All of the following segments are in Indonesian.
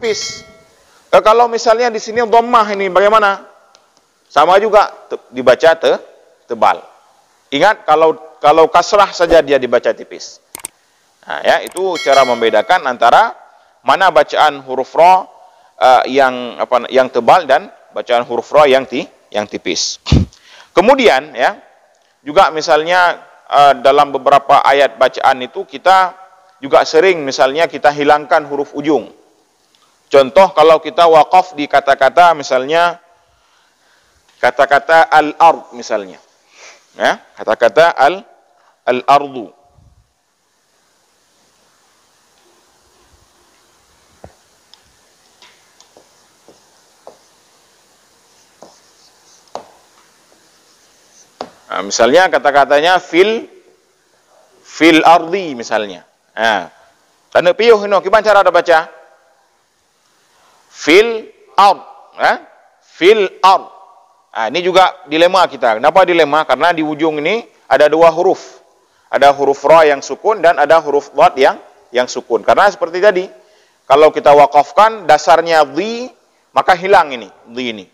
tipis. Kalau misalnya di sini dhammah ini bagaimana? Sama juga dibaca tebal. Ingat kalau kasrah saja dia dibaca tipis. Nah, ya, itu cara membedakan antara mana bacaan huruf ra yang tebal dan bacaan huruf ra yang tipis. Kemudian ya, juga misalnya dalam beberapa ayat bacaan itu kita juga sering misalnya kita hilangkan huruf ujung. Contoh kalau kita waqaf di kata-kata misalnya kata-kata al-ard misalnya. Ya, kata-kata al-ardu. Nah, misalnya kata-katanya fil ardi misalnya. Nah, tanda piuh ini gimana cara ada baca? Fil ard, fil ard. Nah, ini juga dilema kita. Kenapa dilema? Karena di ujung ini ada dua huruf. Ada huruf ra yang sukun dan ada huruf dhad yang sukun. Karena seperti tadi, kalau kita wakafkan dasarnya dhi, maka hilang ini, dhi ini.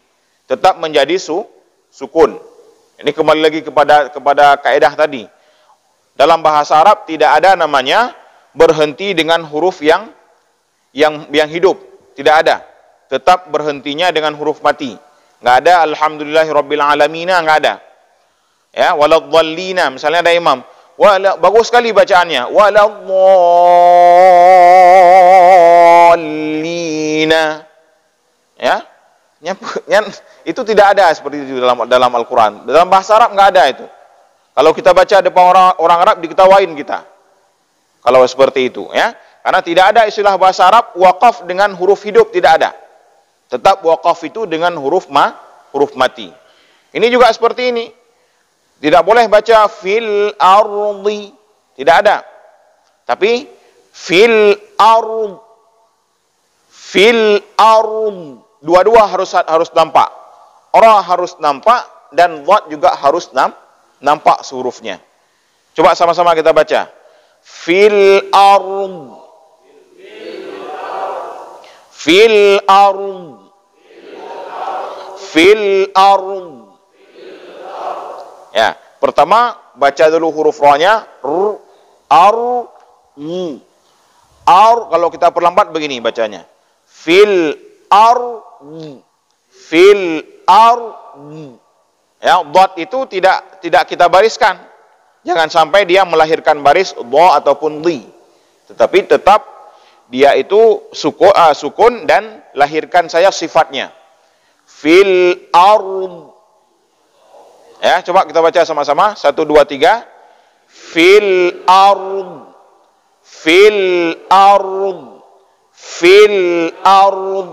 Tetap menjadi sukun. Ini kembali lagi kepada kaidah tadi. Dalam bahasa Arab tidak ada namanya berhenti dengan huruf yang hidup. Tidak ada. Tetap berhentinya dengan huruf mati. Nggak ada alhamdulillahirabbil alamin, nggak ada. Ya, waladhdallina, misalnya ada imam. Bagus sekali bacaannya. Waladhdallina. Ya. Itu tidak ada seperti itu dalam Al-Qur'an. Dalam bahasa Arab nggak ada itu. Kalau kita baca depan orang Arab diketawain kita. Kalau seperti itu, ya. Karena tidak ada istilah bahasa Arab waqaf dengan huruf hidup, tidak ada. Tetap waqaf itu dengan huruf mati. Ini juga seperti ini. Tidak boleh baca fil ardi, tidak ada. Tapi fil ard, dua-dua harus nampak. Ra harus nampak dan dhad juga harus nampak hurufnya. Coba sama-sama kita baca. Fil ard, fil ard, fil ard. Ya, pertama baca dulu huruf ra-nya, kalau kita perlambat begini bacanya. Fil ard, fil ard. Ya, dhad itu tidak kita bariskan. Jangan sampai dia melahirkan baris dha ataupun dhi. Tetapi tetap dia itu sukun dan lahirkan saya sifatnya. Fil ard. Ya, coba kita baca sama-sama. 1, 2, 3. Fil ard. Fil ard. Fil ard.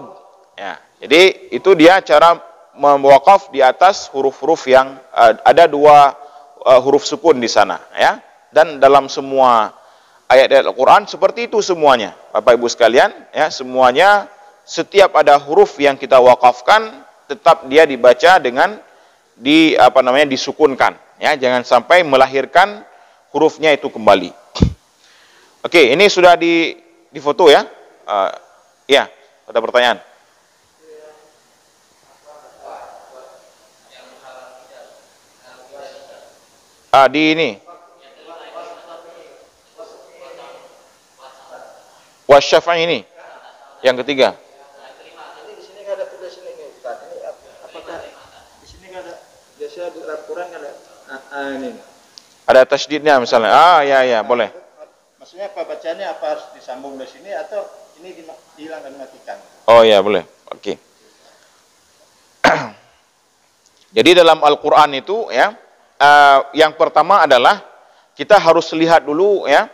Ya, jadi itu dia cara mewakaf di atas huruf-huruf yang ada dua huruf sukun di sana, ya. Dan dalam semua ayat-ayat Al-Qur'an seperti itu semuanya. Bapak Ibu sekalian, ya, semuanya setiap ada huruf yang kita wakafkan tetap dia dibaca dengan disukunkan, ya, jangan sampai melahirkan hurufnya itu kembali. Oke, ini sudah di foto ya. Ya, ada pertanyaan? Di ini. Wasyafa' ini. Yang ketiga. Ini di sini nggak ada tulis ini, Ustaz. Ini apakah di sini nggak ada? Biasanya di Al-Qur'an kan ada ini. Ada tasydidnya misalnya. Ya, boleh. Maksudnya apa bacanya, apa harus disambung dari sini atau ini dihilangkan, dimatikan? Oh ya, boleh. Oke. Jadi dalam Al-Qur'an itu, ya, yang pertama adalah kita harus lihat dulu, ya.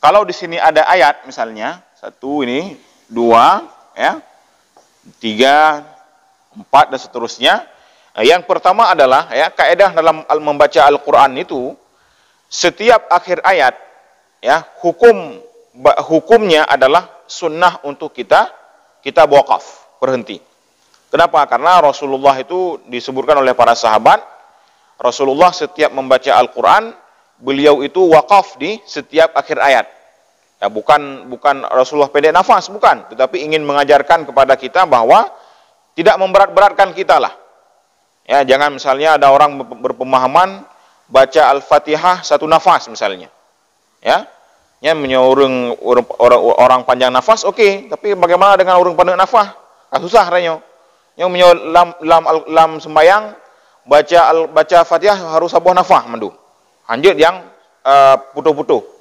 Kalau di sini ada ayat misalnya 1 ini, 2, ya, 3, 4 dan seterusnya. Yang pertama adalah, ya, kaidah dalam membaca Al-Qur'an itu setiap akhir ayat, ya, hukumnya adalah sunnah untuk kita wakaf, berhenti. Kenapa? Karena Rasulullah itu disebutkan oleh para sahabat, Rasulullah setiap membaca Al-Quran, beliau itu wakaf di setiap akhir ayat. Ya, bukan Rasulullah pendek nafas, bukan, tetapi ingin mengajarkan kepada kita bahwa tidak memberat-beratkan kita lah. Ya, jangan misalnya ada orang berpemahaman baca Al-Fatihah satu nafas misalnya. Ya. Ya, menyorong orang panjang nafas, oke, tapi bagaimana dengan orang pendek nafas? Susah rasanya. Yang menyorong lam sembayang baca Fatihah harus sebuah nafas mandu. Anjir yang putus-putus.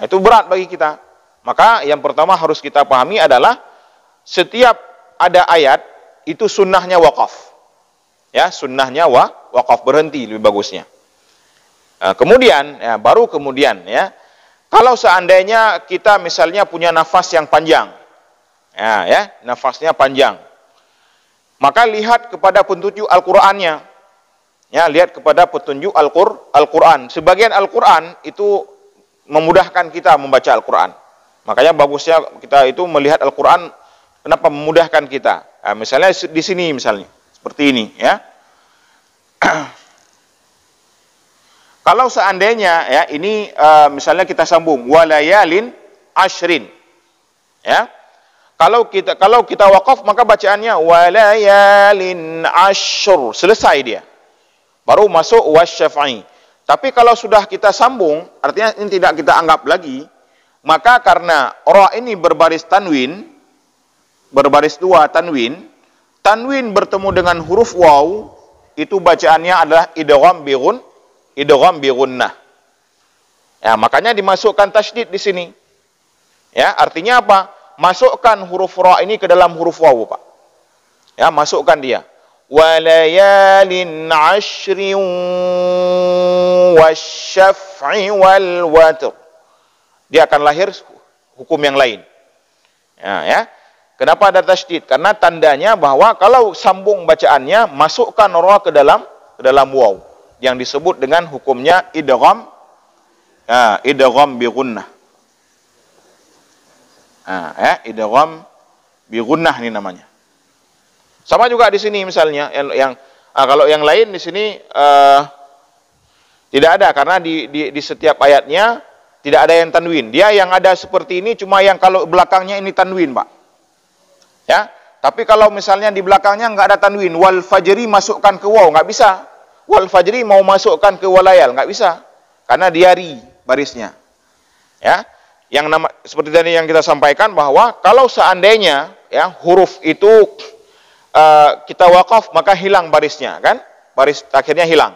Itu berat bagi kita. Maka yang pertama harus kita pahami adalah setiap ada ayat itu sunnahnya wakaf. Ya, sunnahnya wakaf, berhenti lebih bagusnya. Kemudian ya, baru kemudian ya, kalau seandainya kita misalnya punya nafas yang panjang. Ya, nafasnya panjang. Maka lihat kepada petunjuk Al-Qur'annya. Ya, lihat kepada petunjuk Al-Qur'an. Sebagian Al-Qur'an itu memudahkan kita membaca Al-Quran. Makanya bagusnya kita itu melihat Al-Quran, kenapa memudahkan kita. Nah, misalnya di sini misalnya, seperti ini ya. Kalau seandainya ya ini misalnya kita sambung walayalin ashrin. Ya. Kalau kita wakaf maka bacaannya walayalin ashr, selesai dia. Baru masuk wasyafa'i. Tapi kalau sudah kita sambung, artinya ini tidak kita anggap lagi, maka karena ra ini berbaris tanwin, berbaris dua tanwin bertemu dengan huruf waw, itu bacaannya adalah idgham bi gunnah. Ya, makanya dimasukkan tasydid di sini. Ya, artinya apa? Masukkan huruf ra ini ke dalam huruf waw, Pak. Ya, masukkan dia. Walayalin ashrin wasyaf'i wal watr. Dia akan lahir hukum yang lain. Ya. Kenapa ada tasydid? Karena tandanya bahwa kalau sambung bacaannya masukkan ra ke dalam waw yang disebut dengan hukumnya idgham. Idgham bi gunnah. Idgham bi gunnah ini namanya. Sama juga di sini misalnya kalau yang lain di sini tidak ada karena di setiap ayatnya tidak ada yang tanwin. Dia yang ada seperti ini cuma yang kalau belakangnya ini tanwin, Pak. Ya, tapi kalau misalnya di belakangnya nggak ada tanwin, wal fajri masukkan ke waw nggak bisa. Wal fajri mau masukkan ke walayal nggak bisa karena diari barisnya. Ya, yang nama seperti tadi yang kita sampaikan bahwa kalau seandainya ya huruf itu kita wakaf maka hilang barisnya kan, baris akhirnya hilang.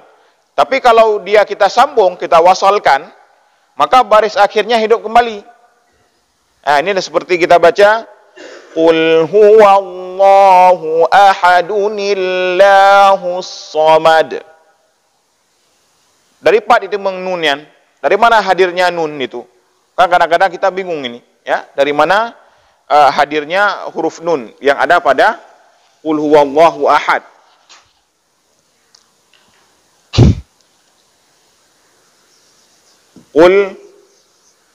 Tapi kalau dia kita sambung, kita wasalkan, maka baris akhirnya hidup kembali. Nah, ini seperti kita baca qul huwallahu ahadunillahus samad. Dari part itu mengnunyan, dari mana hadirnya nun itu? Kan kadang-kadang kita bingung ini, ya, dari mana hadirnya huruf nun yang ada pada qul huwallahu ahad. Qul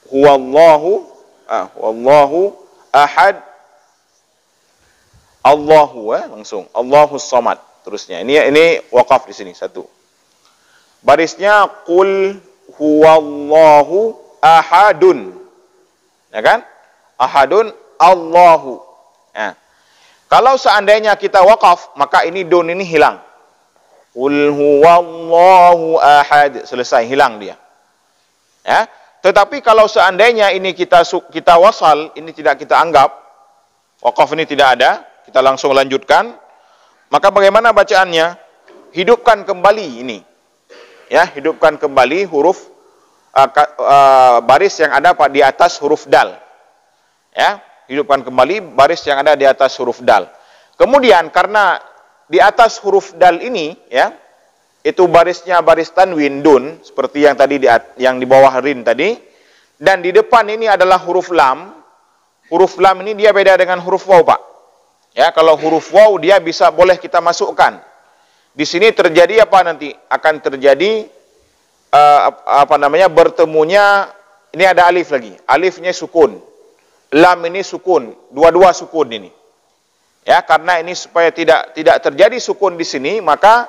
huwallahu ahad. Allahu langsung. Allahus samad. Terusnya. Ini waqaf di sini satu. Barisnya qul huwallahu ahadun. Ya kan? Ahadun Allahu. Nah, kalau seandainya kita wakaf, maka ini don ini hilang. Qul huwallahu ahad, selesai, hilang dia. Ya. Tetapi kalau seandainya ini kita wasal, ini tidak kita anggap, wakaf ini tidak ada, kita langsung lanjutkan, maka bagaimana bacaannya? Hidupkan kembali ini. Ya, hidupkan kembali huruf baris yang ada di atas huruf dal. Ya. Hidupkan kembali baris yang ada di atas huruf dal. Kemudian karena di atas huruf dal ini ya, itu barisnya baris tanwin dun seperti yang tadi yang di bawah rin tadi, dan di depan ini adalah huruf lam. Huruf lam ini dia beda dengan huruf waw, Pak. Ya, kalau huruf waw dia boleh kita masukkan. Di sini terjadi apa nanti? Akan terjadi bertemunya, ini ada alif lagi. Alifnya sukun. Lam ini sukun, dua-dua sukun ini. Ya, karena ini supaya tidak terjadi sukun di sini, maka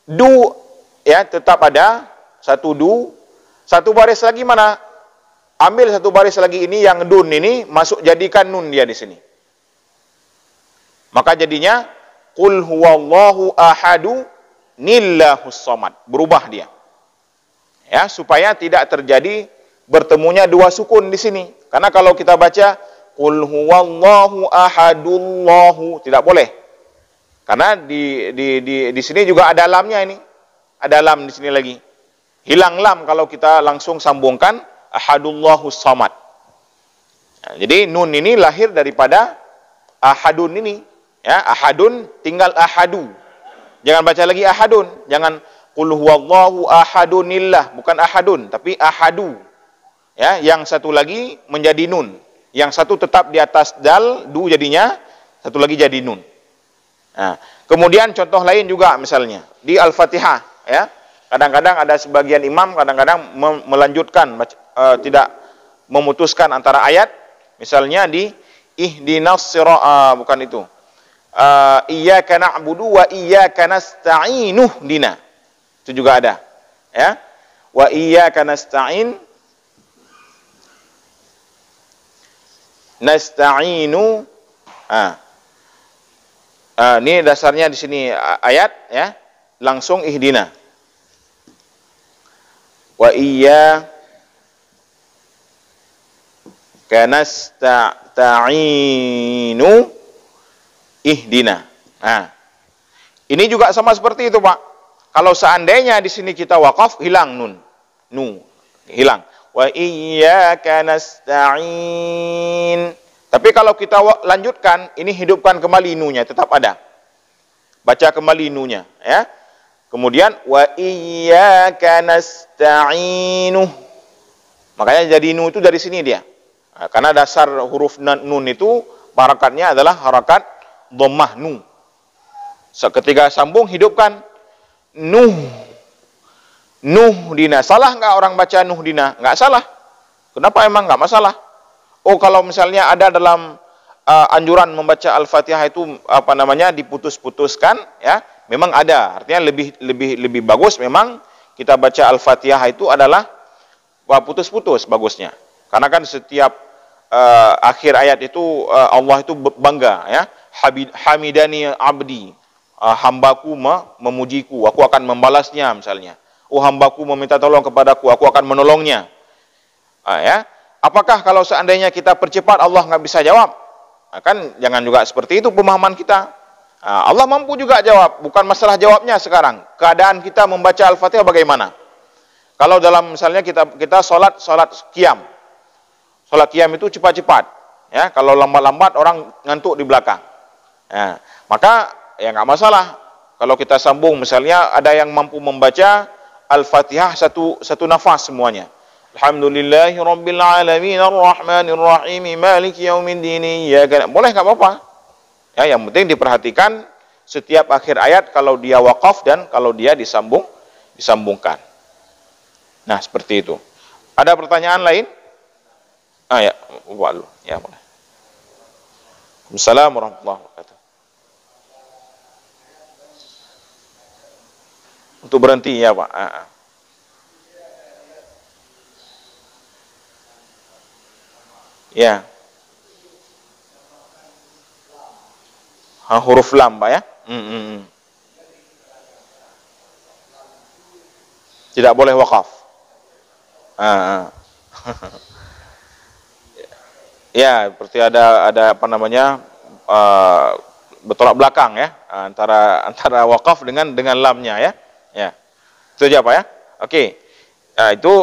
du ya tetap ada satu du, satu baris lagi mana? Ambil satu baris lagi ini yang dun ini masuk jadikan nun dia di sini. Maka jadinya qul huwallahu ahadu nillahus samad. Berubah dia. Ya, supaya tidak terjadi bertemunya dua sukun di sini. Karena kalau kita baca qul huwallahu ahadullahu tidak boleh. Karena di sini juga ada lamnya ini. Ada lam di sini lagi. Hilang lam kalau kita langsung sambungkan ahadullahu samad. Nah, jadi nun ini lahir daripada ahadun ini. Ya, ahadun tinggal ahadu. Jangan baca lagi ahadun. Jangan qul huwallahu ahadunillah, bukan ahadun, tapi ahadu. Ya, yang satu lagi menjadi nun. Yang satu tetap di atas dal, du jadinya, satu lagi jadi nun. Nah, kemudian contoh lain juga misalnya di Al-Fatihah, ya. Kadang-kadang ada sebagian imam kadang-kadang melanjutkan tidak memutuskan antara ayat, misalnya di ihdinas sirata, bukan itu. Iyyaka na'budu wa iyyaka nasta'inu dina. Itu juga ada, ya. Wa iyyaka nasta'inu ini dasarnya di sini ayat, ya. Langsung ihdina. Wa iyyaka nasta'inu ihdina. Nah, ini juga sama seperti itu, Pak. Kalau seandainya di sini kita wakaf, hilang nun. Hilang. Wa iyyaka nasta'in. Tapi kalau kita lanjutkan, ini hidupkan kembali nunya, tetap ada. Baca kembali nunya, ya. Kemudian wa iyyaka nasta'inu. Makanya jadi nu itu dari sini dia. Nah, karena dasar huruf nun itu harakatnya adalah harakat dhammah nu. Ketika sambung hidupkan nuh dina. Salah nggak orang baca nuh dina? Nggak salah. Kenapa emang nggak masalah? Oh, kalau misalnya ada dalam anjuran membaca Al-Fatihah itu diputus-putuskan, ya, memang ada. Artinya lebih bagus memang kita baca Al-Fatihah itu adalah putus-putus bagusnya. Karena kan setiap akhir ayat itu Allah itu bangga, ya. Hamidani abdi. Hambaku memujiku, aku akan membalasnya misalnya. Oh, hambaku meminta tolong kepadaku, aku akan menolongnya. Ya. Apakah kalau seandainya kita percepat Allah nggak bisa jawab? Kan jangan juga seperti itu pemahaman kita. Allah mampu juga jawab, bukan masalah jawabnya sekarang. Keadaan kita membaca Al-Fatihah bagaimana? Kalau dalam misalnya kita salat qiyam. Salat qiyam itu cepat-cepat, ya. Kalau lambat-lambat orang ngantuk di belakang. Ya, maka ya nggak masalah. Kalau kita sambung misalnya ada yang mampu membaca Al-Fatihah satu nafas semuanya. Alhamdulillahi rabbil alamin arrahmanir rahim maliki yaumiddin. Boleh nggak apa-apa. Ya, yang penting diperhatikan setiap akhir ayat kalau dia waqaf dan kalau dia disambungkan. Nah, seperti itu. Ada pertanyaan lain? Ya, boleh. Ya, boleh. Assalamualaikum warahmatullahi wabarakatuh. Untuk berhenti ya, Pak. Ya. Huruf lam, Pak, ya. Tidak boleh wakaf. Ya, seperti ada bertolak belakang, ya, antara wakaf dengan lamnya, ya. Ya. Itu aja, Pak, ya. Oke. Nah, itu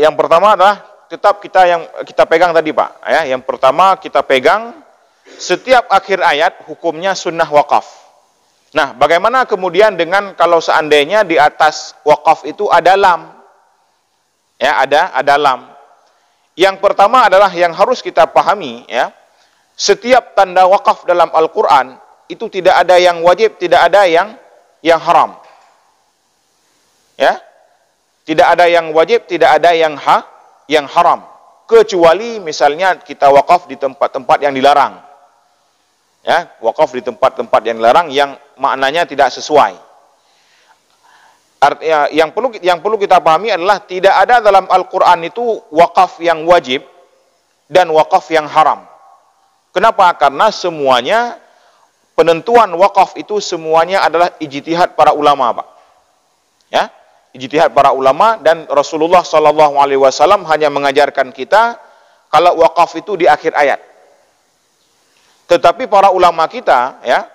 yang pertama adalah tetap kita pegang tadi, Pak, ya. Yang pertama kita pegang setiap akhir ayat hukumnya sunnah wakaf. Nah, bagaimana kemudian dengan kalau seandainya di atas wakaf itu ada lam? Ya, ada lam. Yang pertama adalah yang harus kita pahami, ya. Setiap tanda wakaf dalam Al-Qur'an itu tidak ada yang wajib, tidak ada yang haram. Ya. Tidak ada yang wajib, tidak ada yang haram. Kecuali misalnya kita wakaf di tempat-tempat yang dilarang. Ya, wakaf di tempat-tempat yang dilarang yang maknanya tidak sesuai. Artinya yang perlu kita pahami adalah tidak ada dalam Al-Qur'an itu wakaf yang wajib dan wakaf yang haram. Kenapa? Karena semuanya penentuan wakaf itu semuanya adalah ijtihad para ulama, Pak. Ya, ijtihad para ulama, dan Rasulullah sallallahu alaihi wasallam hanya mengajarkan kita kalau wakaf itu di akhir ayat. Tetapi para ulama kita, ya,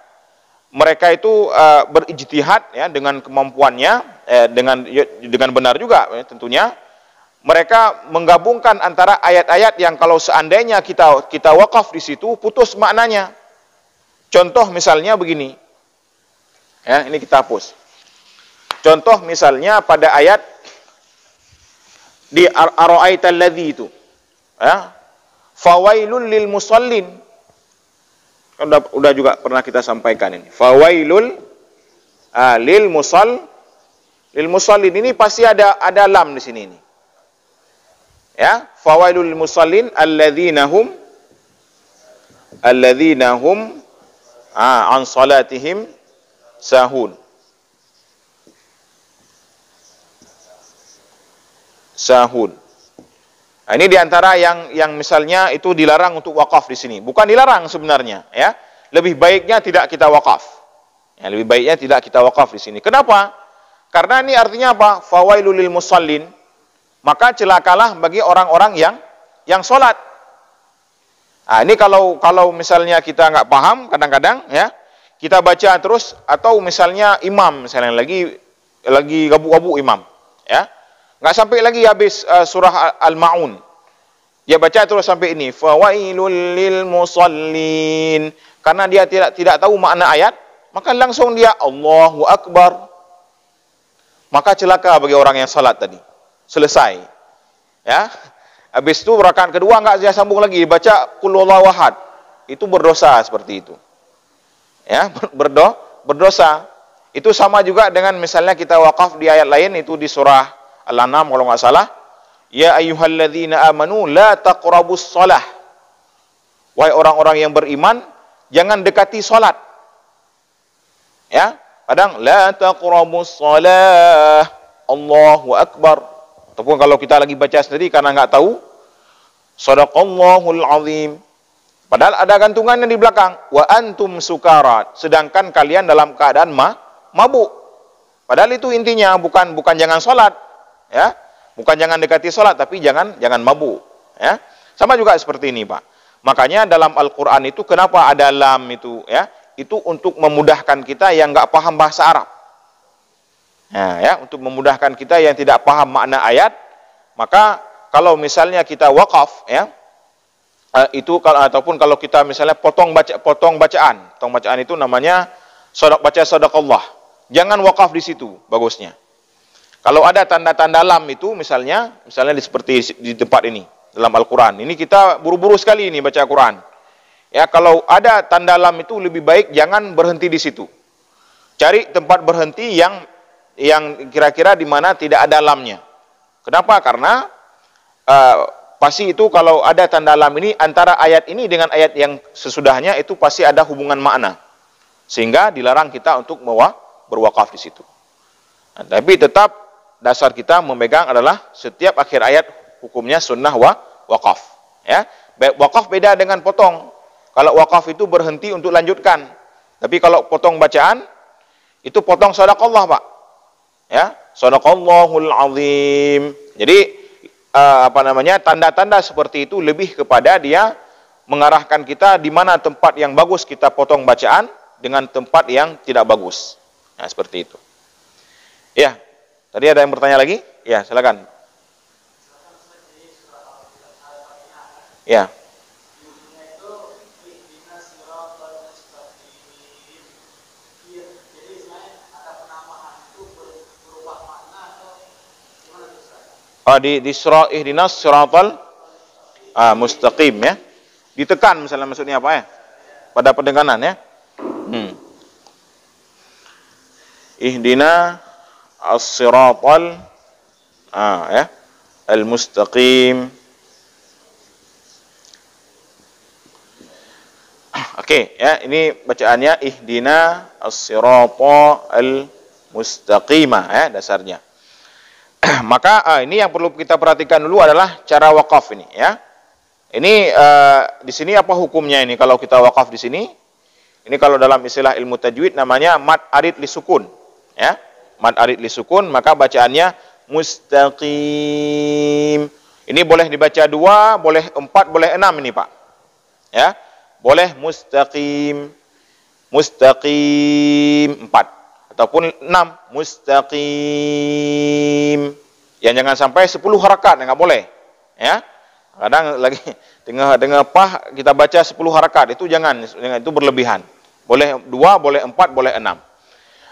mereka itu berijtihad, ya, dengan kemampuannya, dengan benar juga, ya, tentunya. Mereka menggabungkan antara ayat-ayat yang kalau seandainya kita wakaf di situ putus maknanya. Contoh misalnya begini, ya, ini kita hapus. Contoh misalnya pada ayat di ara'aital ladzi itu, ya, fawailul lil musallin. Udah juga pernah kita sampaikan ini. Fawailul lil musallin, ini pasti ada lam di sini ini. Ya, fawailul lil musallin alladzina hum an salatihim sahun. Nah, ini diantara yang misalnya itu dilarang untuk wakaf di sini. Bukan dilarang sebenarnya, ya. Lebih baiknya tidak kita wakaf. Ya, lebih baiknya tidak kita wakaf di sini. Kenapa? Karena ini artinya apa? Fawailul lil musallin. Maka celakalah bagi orang-orang yang sholat. Nah, ini kalau misalnya kita nggak paham, kadang-kadang, ya, kita baca terus, atau misalnya imam misalnya lagi gabu-gabu imam, ya, nggak sampai lagi habis surah Al-Ma'un, dia baca terus sampai ini, fawailul lil musallin, karena dia tidak tahu makna ayat, maka langsung dia Allahu Akbar, maka celaka bagi orang yang salat tadi. Selesai, ya. Habis itu rakaat kedua enggak dia sambung lagi, baca qul huwallahu ahad. Itu berdosa seperti itu. Ya, berdosa. Itu sama juga dengan misalnya kita wakaf di ayat lain, itu di surah Al-An'am kalau enggak salah. Ya ayyuhalladzina amanu la taqrabus shalah. Wahai orang-orang yang beriman, jangan dekati salat. Ya, kadang la taqrabus shalah. Allahu Akbar. Ataupun kalau kita lagi baca sendiri karena nggak tahu, Shadaqallahul azim. Padahal ada gantungannya di belakang. Wa antum sukarat. Sedangkan kalian dalam keadaan mabuk. Padahal itu intinya bukan jangan sholat, ya, bukan jangan dekati sholat, tapi jangan mabuk, ya. Sama juga seperti ini, Pak. Makanya dalam Al-Quran itu kenapa ada lam itu, ya? Itu untuk memudahkan kita yang nggak paham bahasa Arab. Nah, ya, untuk memudahkan kita yang tidak paham makna ayat, maka kalau misalnya kita wakaf, ya, itu ataupun kalau kita misalnya potong bacaan itu namanya baca sadaqallah. Jangan wakaf di situ, bagusnya. Kalau ada tanda-tanda lam itu misalnya seperti di tempat ini dalam Al-Quran. Ini kita buru-buru sekali ini baca Quran. Ya, kalau ada tanda lam itu lebih baik jangan berhenti di situ. Cari tempat berhenti yang kira-kira di mana tidak ada lamnya. Kenapa? Karena pasti itu kalau ada tanda lam ini antara ayat ini dengan ayat yang sesudahnya itu pasti ada hubungan makna. Sehingga dilarang kita untuk berwakaf di situ. Nah, tapi tetap dasar kita memegang adalah setiap akhir ayat hukumnya sunnah wakaf. Ya, wakaf beda dengan potong. Kalau wakaf itu berhenti untuk lanjutkan. Tapi kalau potong bacaan itu potong sadaqallah, Pak. Ya, sadaqallahul azim. Jadi tanda-tanda seperti itu lebih kepada dia mengarahkan kita di mana tempat yang bagus kita potong bacaan dengan tempat yang tidak bagus. Nah, seperti itu. Ya, tadi ada yang bertanya lagi? Ya, silakan. Ya. Di surah ihdinas siratal mustaqim, ya. Ditekan misalnya maksudnya apa, ya? Pada pendengaran, ya. Ihdina as-siratal ya, al-mustaqim. Oke, ya, ini bacaannya ihdina as-siratal mustaqimah ya dasarnya. Maka ini yang perlu kita perhatikan dulu adalah cara wakaf ini ya. Ini di sini apa hukumnya ini kalau kita wakaf di sini? Ini kalau dalam istilah ilmu tajwid namanya mad arid li sukun ya. Mad arid li sukun, maka bacaannya mustaqim. Ini boleh dibaca 2, boleh 4, boleh 6 ini Pak. Ya. Boleh mustaqim. Mustaqim 4 ataupun 6 mustaqim. Yang jangan sampai 10 harakat, enggak boleh. Ya. Kadang lagi dengar pah kita baca 10 harakat, itu jangan itu berlebihan. Boleh 2, boleh 4, boleh 6.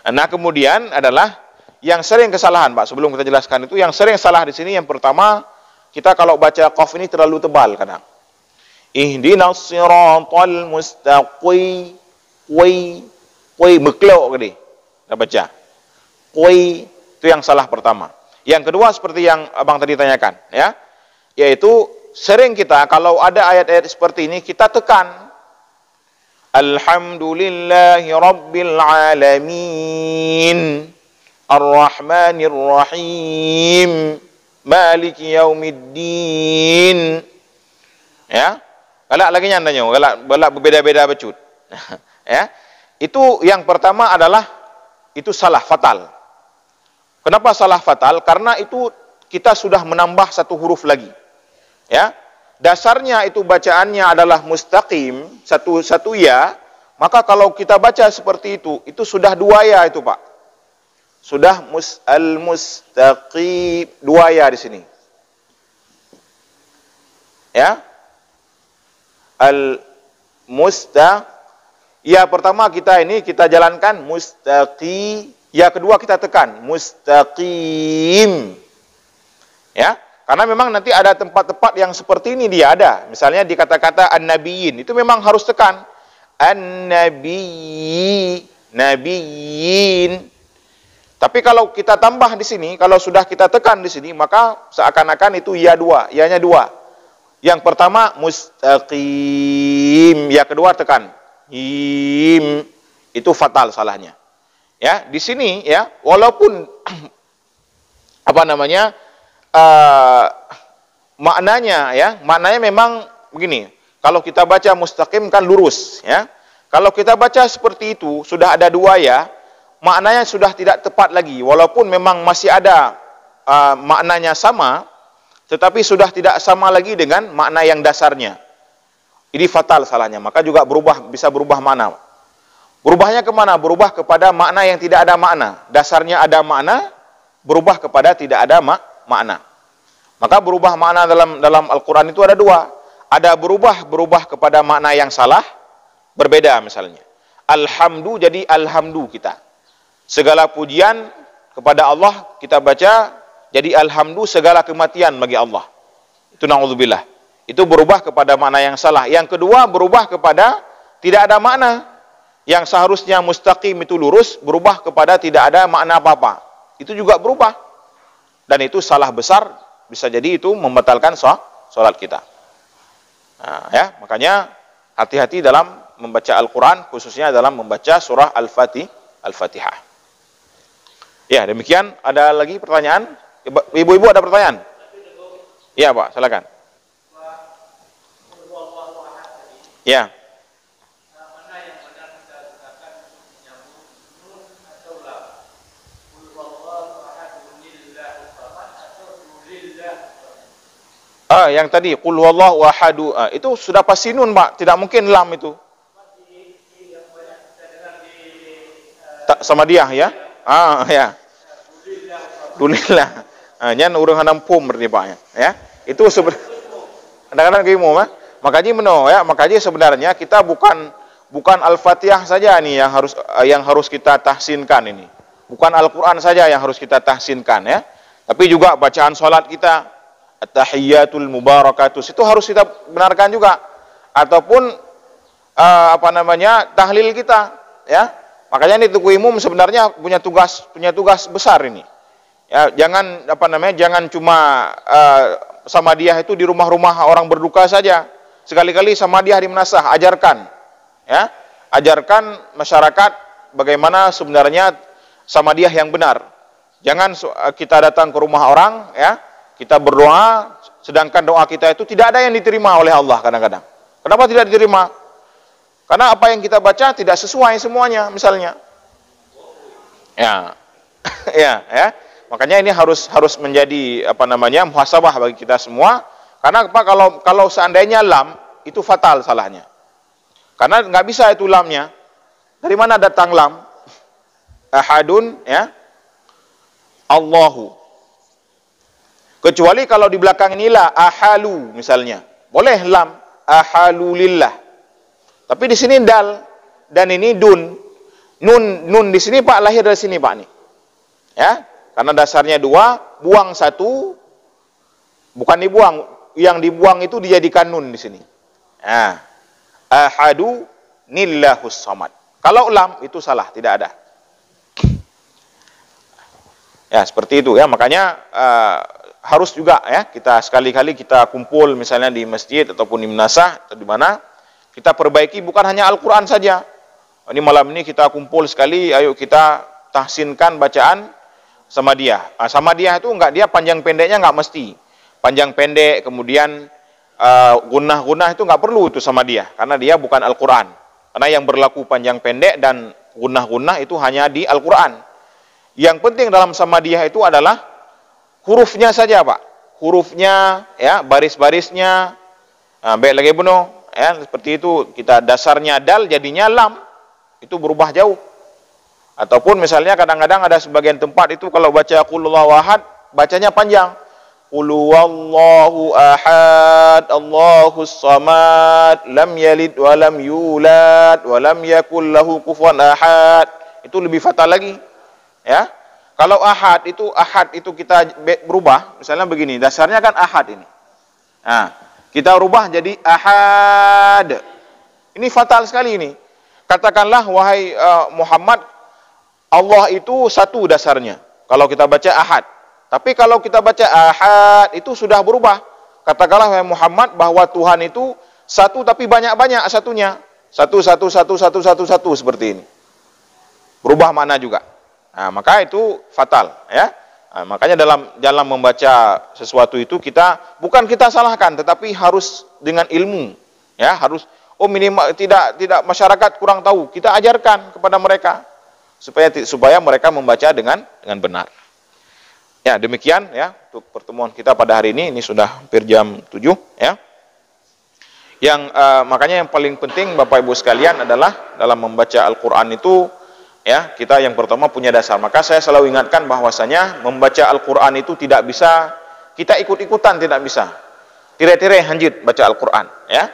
Nah, kemudian adalah yang sering kesalahan, Pak. Sebelum kita jelaskan itu, yang sering salah di sini yang pertama, kita kalau baca qaf ini terlalu tebal kadang. Ihdinas siratal mustaqim. Qoi meklok tadi. Kita baca. Qoi itu yang salah pertama. Yang kedua seperti yang Abang tadi tanyakan, ya. Yaitu sering kita kalau ada ayat-ayat seperti ini kita tekan Alhamdulillahi Rabbil Alamin Ar-Rahmanir Rahim Maliki Yaumiddin. Ya. Galak lagi nyandanya, galak berbeda-beda becut. Ya. Itu yang pertama adalah itu salah fatal. Kenapa salah fatal? Karena itu kita sudah menambah satu huruf lagi. Ya. Dasarnya itu bacaannya adalah mustaqim, satu ya, maka kalau kita baca seperti itu sudah 2 ya itu, Pak. Sudah al-mustaqim 2 ya di sini. Ya. Ya pertama kita jalankan mustaqim. Ya kedua kita tekan mustaqim. Ya, karena memang nanti ada tempat-tempat yang seperti ini dia ada. Misalnya di kata-kata an-nabiyyin itu memang harus tekan nabiyyin. Tapi kalau kita tambah di sini, kalau sudah kita tekan di sini, maka seakan-akan itu ya 2, ya-nya 2. Yang pertama mustaqim, ya kedua tekan him. Itu fatal salahnya. Ya, di sini ya, walaupun maknanya memang begini. Kalau kita baca mustaqim kan lurus, ya. Kalau kita baca seperti itu sudah ada 2 ya, maknanya sudah tidak tepat lagi. Walaupun memang masih ada maknanya sama, tetapi sudah tidak sama lagi dengan makna yang dasarnya. Ini fatal salahnya. Maka juga bisa berubah makna. Berubahnya kemana? Berubah kepada makna yang tidak ada makna. Dasarnya ada makna, berubah kepada tidak ada makna. Maka berubah makna dalam Al-Quran itu ada 2. Ada berubah kepada makna yang salah, berbeda misalnya. Alhamdu jadi alhamdu kita. Segala pujian kepada Allah kita baca jadi alhamdu segala kematian bagi Allah. Itu na'udzubillah. Itu berubah kepada makna yang salah. Yang kedua berubah kepada tidak ada makna. Yang seharusnya mustaqim itu lurus, berubah kepada tidak ada makna apa-apa. Itu juga berubah. Dan itu salah besar, bisa jadi itu membatalkan sholat kita. Nah, ya, makanya hati-hati dalam membaca Al-Quran, khususnya dalam membaca surah Al-Fatihah. Ya, demikian. Ada lagi pertanyaan? Ibu-ibu ada pertanyaan? Iya, Pak, silakan. Ya. Yang tadi qul huwallahu ahadu, itu sudah pasti nun, Pak. Tidak mungkin lam itu. Tak sama dia ya. Ya. Dulillah. Nyan urang hanam pum berarti Pak ya. Itu sebenarnya kadang-kadang kimu makanya sebenarnya kita bukan Al-Fatihah saja nih yang harus kita tahsinkan ini. Bukan Al-Qur'an saja yang harus kita tahsinkan ya. Tapi juga bacaan salat kita, at-tahiyyatul mubarakatus itu harus kita benarkan juga, ataupun tahlil kita ya. Makanya ini Tuku Imum sebenarnya punya tugas besar ini ya. Jangan cuma Samadiyah itu di rumah-rumah orang berduka saja. Sekali-kali Samadiyah di Manasah, ajarkan ya, ajarkan masyarakat bagaimana sebenarnya Samadiyah yang benar. Jangan kita datang ke rumah orang, ya, kita berdoa, sedangkan doa kita itu tidak ada yang diterima oleh Allah kadang-kadang. Kenapa tidak diterima? Karena apa yang kita baca tidak sesuai semuanya, misalnya. Ya, ya. Makanya ini harus menjadi muhasabah bagi kita semua. Karena apa? Kalau seandainya lam itu fatal salahnya. Karena nggak bisa itu lamnya. Dari mana datang lam? Ahadun, ya. Allahu. Kecuali kalau di belakang inilah ahalu misalnya. Boleh lam ahalulillah. Tapi di sini dal dan ini dun. Nun di sini Pak lahir dari sini Pak nih. Ya, karena dasarnya dua, buang satu, bukan dibuang, yang dibuang itu dijadikan nun di sini. Nah, ahadu nillahus samad. Kalau lam itu salah, tidak ada. Ya, seperti itu ya, makanya harus juga ya kita sekali-kali kita kumpul misalnya di masjid ataupun di minasah atau di mana kita perbaiki bukan hanya Al-Qur'an saja. Ini malam ini kita kumpul sekali, ayo kita tahsinkan bacaan Samadiyah. Samadiyah itu enggak, dia panjang pendeknya enggak mesti. Panjang pendek, kemudian gunnah-gunnah itu enggak perlu itu Samadiyah, karena dia bukan Al-Qur'an. Karena yang berlaku panjang pendek dan gunnah-gunnah itu hanya di Al-Qur'an. Yang penting dalam Samadiyah itu adalah hurufnya saja, Pak. Hurufnya, ya, baris-barisnya. Baik lagi benar, ya, seperti itu. Kita dasarnya dal jadinya lam. Itu berubah jauh. Ataupun misalnya kadang-kadang ada sebagian tempat itu kalau baca qul huwallahu ahad bacanya panjang. Qul huwallahu ahad, Allahus samad, lam yalid wa lam yulad wa lam yakul lahu kufuwan ahad. Itu lebih fatal lagi. Ya. Kalau ahad itu kita berubah, misalnya begini, dasarnya kan ahad ini. Nah, kita rubah jadi ahad. Ini fatal sekali ini. Katakanlah wahai Muhammad, Allah itu satu dasarnya. Kalau kita baca ahad. Tapi kalau kita baca ahad itu sudah berubah. Katakanlah wahai Muhammad bahwa Tuhan itu satu tapi banyak-banyak satunya. Satu seperti ini. Berubah makna juga. Nah, maka itu fatal, ya. Nah, makanya dalam membaca sesuatu itu bukan kita salahkan, tetapi harus dengan ilmu, ya, harus minimal tidak masyarakat kurang tahu, kita ajarkan kepada mereka supaya mereka membaca dengan benar. Ya, demikian ya untuk pertemuan kita pada hari ini sudah hampir jam 7, ya. Yang makanya yang paling penting Bapak Ibu sekalian adalah dalam membaca Al-Qur'an itu, ya, kita yang pertama punya dasar. Maka saya selalu ingatkan bahwasanya membaca Al-Qur'an itu tidak bisa kita ikut-ikutan, tidak bisa. Tire-tire hanjit baca Al-Qur'an, ya.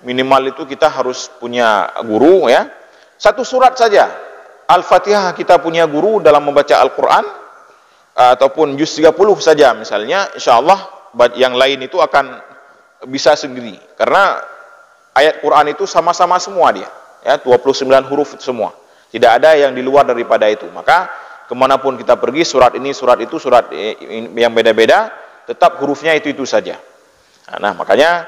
Minimal itu kita harus punya guru, ya. Satu surat saja. Al-Fatihah kita punya guru dalam membaca Al-Qur'an, ataupun juz 30 saja misalnya, insyaallah yang lain itu akan bisa sendiri. Karena ayat Qur'an itu sama-sama semua dia, ya, 29 huruf semua. Tidak ada yang di luar daripada itu. Maka kemanapun kita pergi, surat ini, surat itu, surat yang beda-beda, tetap hurufnya itu saja. Nah, makanya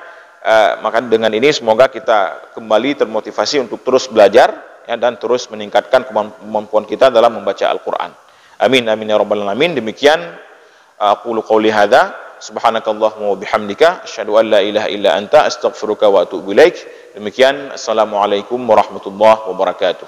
maka dengan ini semoga kita kembali termotivasi untuk terus belajar, ya, dan terus meningkatkan kemampuan kita dalam membaca Al-Qur'an. Amin amin ya rabbal alamin. Demikian aqulu qouli hadza, subhanakallahumma wa bihamdika asyhadu an la ilaha illa anta astaghfiruka wa atubu ilaik. Demikian, assalamualaikum warahmatullahi wabarakatuh.